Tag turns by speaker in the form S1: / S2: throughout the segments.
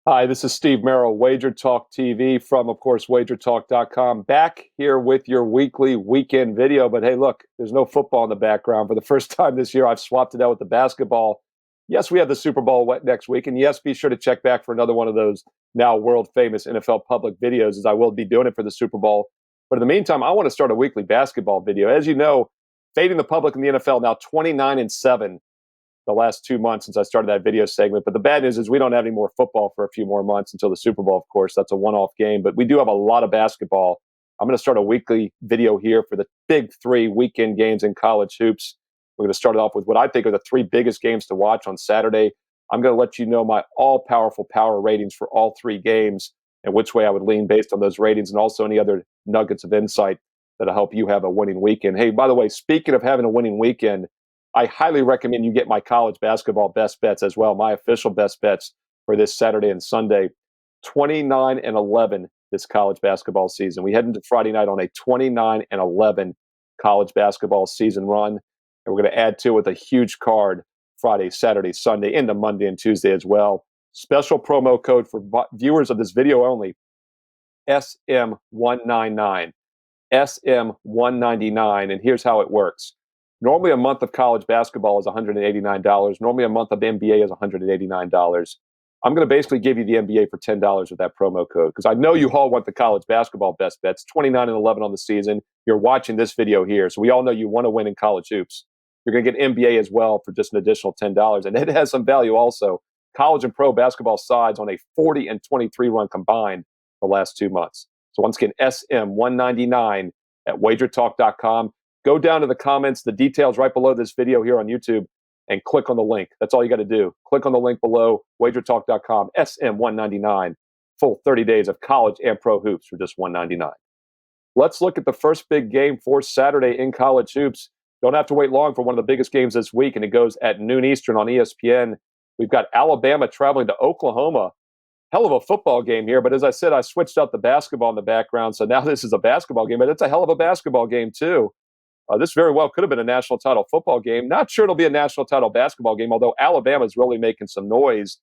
S1: Hi, this is Steve Merril, WagerTalk TV from, of course, WagerTalk.com. Back here with your weekly weekend video. But hey, look, there's no football in the background. For the first time this year, I've swapped it out with the basketball. Yes, we have the Super Bowl next week. And yes, be sure to check back for another one of those now world famous NFL public videos, as I will be doing it for the Super Bowl. But in the meantime, I want to start a weekly basketball video. As you know, fading the public in the NFL now 29-7 the last 2 months since I started that video segment. But the bad news is we don't have any more football for a few more months until the Super Bowl, of course. That's a one-off game. But we do have a lot of basketball. I'm going to start a weekly video here for the big three weekend games in college hoops. We're going to start it off with what I think are the three biggest games to watch on Saturday. I'm going to let you know my all-powerful power ratings for all three games and which way I would lean based on those ratings, and also any other nuggets of insight that'll help you have a winning weekend. Hey, by the way, speaking of having a winning weekend, I highly recommend you get my college basketball best bets as well, my official best bets for this Saturday and Sunday. 29-11 this college basketball season. We head into Friday night on a 29-11 college basketball season run. And we're going to add to it with a huge card Friday, Saturday, Sunday, into Monday and Tuesday as well. Special promo code for viewers of this video only, SM199. SM199. And here's how it works. Normally, a month of college basketball is $189. Normally, a month of NBA is $189. I'm going to basically give you the NBA for $10 with that promo code because I know you all want the college basketball best bets. 29-11 on the season. You're watching this video here, so we all know you want to win in college hoops. You're going to get NBA as well for just an additional $10, and it has some value also. College and pro basketball sides on a 40-23 run combined the last 2 months. So once again, SM199 at WagerTalk.com. Go down to the comments, the details right below this video here on YouTube, and click on the link. That's all you got to do. Click on the link below, wagertalk.com, SM199, full 30 days of college and pro hoops for just $199. Let's look at the first big game for Saturday in college hoops. Don't have to wait long for one of the biggest games this week, and it goes at noon Eastern on ESPN. We've got Alabama traveling to Oklahoma. Hell of a football game here, but as I said, I switched out the basketball in the background, so now this is a basketball game, but it's a hell of a basketball game too. This very well could have been a national title football game. Not sure it'll be a national title basketball game, although Alabama's really making some noise.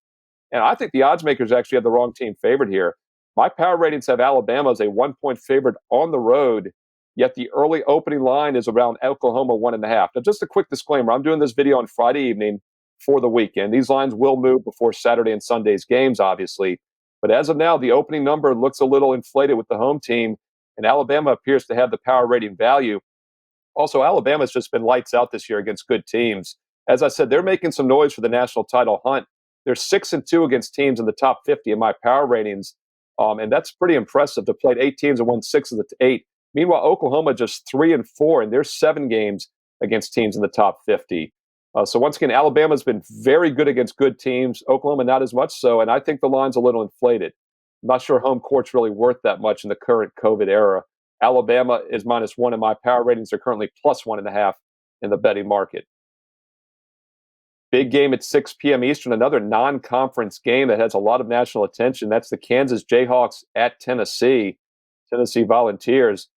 S1: And I think the odds makers actually have the wrong team favored here. My power ratings have Alabama as a 1-point favorite on the road, yet the early opening line is around Oklahoma 1.5. Now, just a quick disclaimer, I'm doing this video on Friday evening for the weekend. These lines will move before Saturday and Sunday's games, obviously. But as of now, the opening number looks a little inflated with the home team, and Alabama appears to have the power rating value. Also, Alabama's just been lights out this year against good teams. As I said, they're making some noise for the national title hunt. They're 6-2 against teams in the top 50 in my power ratings, and that's pretty impressive. They played 8 teams and won 6 of the 8. Meanwhile, Oklahoma just 3-4 in their 7 games against teams in the top 50. So once again, Alabama's been very good against good teams. Oklahoma not as much so, and I think the line's a little inflated. I'm not sure home court's really worth that much in the current COVID era. Alabama is -1 in my power ratings. They're currently +1.5 in the betting market. Big game at 6 p.m. Eastern, another non-conference game that has a lot of national attention. That's the Kansas Jayhawks at Tennessee Volunteers.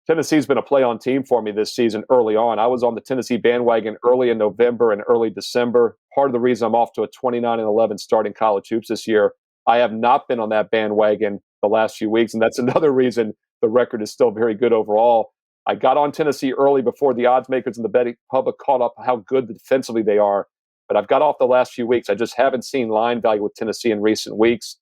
S1: Tennessee's been a play-on team for me this season early on. I was on the Tennessee bandwagon early in November and early December. Part of the reason I'm off to a 29-11 start in college hoops this year, I have not been on that bandwagon the last few weeks, and that's another reason the record is still very good overall. I got on Tennessee early before the odds makers and the betting public caught up how good defensively they are. But I've got off the last few weeks. I just haven't seen line value with Tennessee in recent weeks.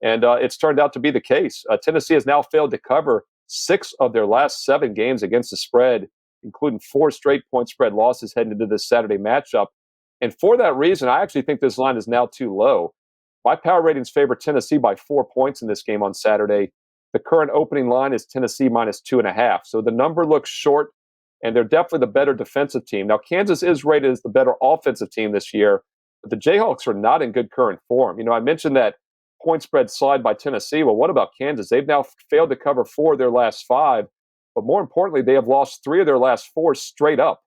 S1: And it's turned out to be the case. Tennessee has now failed to cover 6 of their last 7 games against the spread, including 4 straight point spread losses heading into this Saturday matchup. And for that reason, I actually think this line is now too low. My power ratings favor Tennessee by 4 points in this game on Saturday. The current opening line is Tennessee -2.5. So the number looks short, and they're definitely the better defensive team. Now, Kansas is rated as the better offensive team this year, but the Jayhawks are not in good current form. You know, I mentioned that point spread slide by Tennessee. Well, what about Kansas? They've now failed to cover 4 of their last 5, but more importantly, they have lost 3 of their last 4 straight up.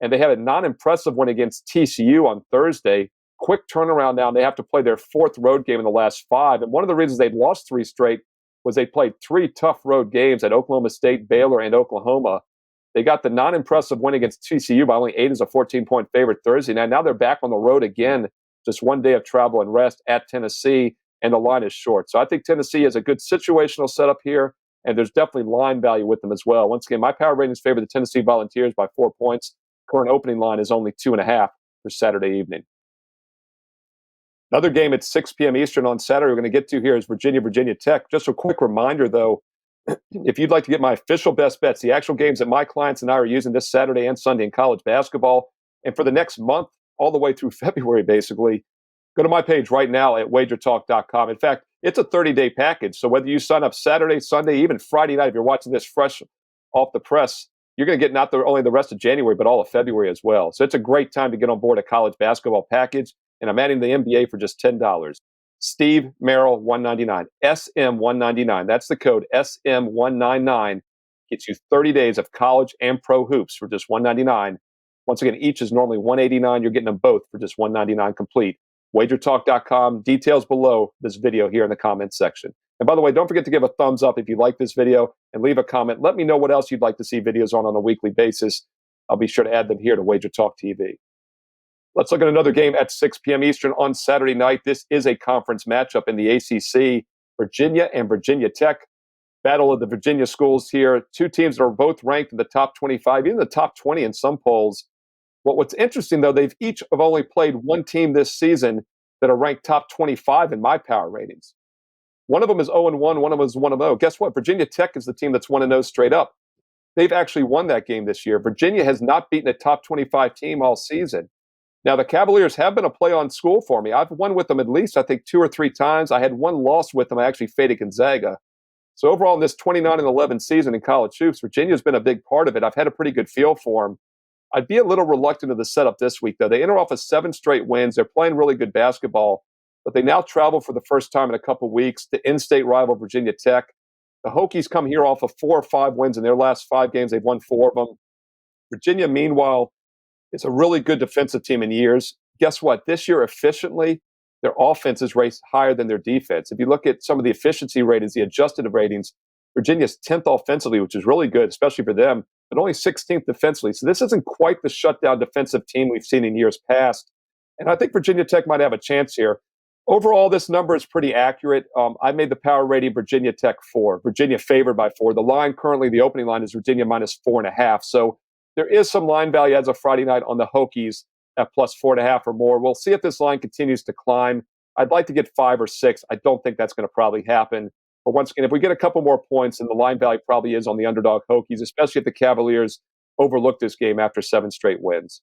S1: And they had a non-impressive one against TCU on Thursday. Quick turnaround now, and they have to play their 4th road game in the last 5. And one of the reasons they'd lost 3 straight was they played 3 tough road games at Oklahoma State, Baylor, and Oklahoma. They got the non-impressive win against TCU by only 8 as a 14-point favorite Thursday night. Now they're back on the road again, just 1 day of travel and rest at Tennessee. and the line is short. So I think Tennessee has a good situational setup here, and there's definitely line value with them as well. Once again, my power ratings favor the Tennessee Volunteers by 4 points. Current opening line is only 2.5 for Saturday evening. Another game at 6 p.m. Eastern on Saturday we're going to get to here is Virginia Tech. Just a quick reminder, though, if you'd like to get my official best bets, the actual games that my clients and I are using this Saturday and Sunday in college basketball, and for the next month, all the way through February, basically, go to my page right now at WagerTalk.com. In fact, it's a 30-day package. So whether you sign up Saturday, Sunday, even Friday night, if you're watching this fresh off the press, you're going to get not only the rest of January, but all of February as well. So it's a great time to get on board a college basketball package. And I'm adding the NBA for just $10. Steve Merril 199, SM199. That's the code SM199. Gets you 30 days of college and pro hoops for just $199. Once again, each is normally $189. You're getting them both for just $199 complete. WagerTalk.com. Details below this video here in the comments section. And by the way, don't forget to give a thumbs up if you like this video and leave a comment. Let me know what else you'd like to see videos on a weekly basis. I'll be sure to add them here to WagerTalk TV. Let's look at another game at 6 p.m. Eastern on Saturday night. This is a conference matchup in the ACC. Virginia and Virginia Tech. Battle of the Virginia schools here. Two teams that are both ranked in the top 25, even the top 20 in some polls. What's interesting, though, they've each have only played one team this season that are ranked top 25 in my power ratings. One of them is 0-1, one of them is 1-0. Guess what? Virginia Tech is the team that's 1-0 straight up. They've actually won that game this year. Virginia has not beaten a top 25 team all season. Now, the Cavaliers have been a play-on school for me. I've won with them at least, I think, 2 or 3 times. I had one loss with them. I actually faded Gonzaga. So overall, in this 29-11 season in college hoops, Virginia's been a big part of it. I've had a pretty good feel for them. I'd be a little reluctant of the setup this week, though. They enter off of 7 straight wins. They're playing really good basketball, but they now travel for the first time in a couple weeks to in-state rival Virginia Tech. The Hokies come here off of 4 or 5 wins in their last 5 games. They've won 4 of them. Virginia, meanwhile, is a really good defensive team in years. Guess what? This year, efficiently, their offense is rated higher than their defense. If you look at some of the efficiency ratings, the adjusted ratings, Virginia's 10th offensively, which is really good, especially for them, but only 16th defensively. So this isn't quite the shutdown defensive team we've seen in years past. And I think Virginia Tech might have a chance here. Overall, this number is pretty accurate. I made the power rating Virginia Tech 4. Virginia favored by 4. The line currently, the opening line is Virginia minus 4.5. So there is some line value as of Friday night on the Hokies at plus 4.5 or more. We'll see if this line continues to climb. I'd like to get 5 or 6. I don't think that's going to probably happen. But once again, if we get a couple more points, then the line value probably is on the underdog Hokies, especially if the Cavaliers overlook this game after 7 straight wins.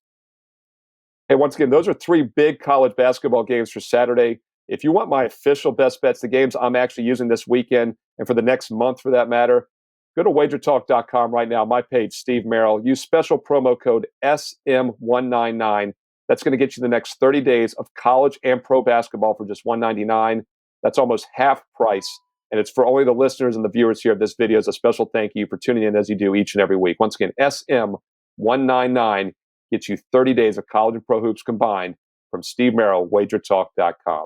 S1: And once again, those are 3 big college basketball games for Saturday. If you want my official best bets, the games I'm actually using this weekend and for the next month for that matter, go to WagerTalk.com right now, my page, Steve Merril. Use special promo code SM199. That's going to get you the next 30 days of college and pro basketball for just $199. That's almost half price. And it's for only the listeners and the viewers here of this video. As a special thank you for tuning in as you do each and every week. Once again, SM199 gets you 30 days of college and pro hoops combined from Steve Merril, WagerTalk.com.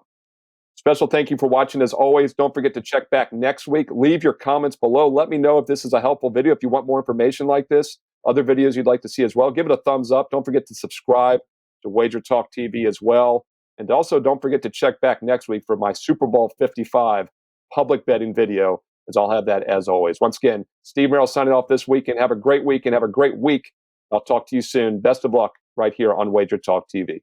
S1: Special thank you for watching. As always, don't forget to check back next week. Leave your comments below. Let me know if this is a helpful video. If you want more information like this, other videos you'd like to see as well, give it a thumbs up. Don't forget to subscribe to WagerTalk TV as well. And also don't forget to check back next week for my Super Bowl 55 public betting video, as I'll have that as always. Once again, Steve Merril signing off this weekend. Have a great week and have a great week. I'll talk to you soon. Best of luck right here on WagerTalk TV.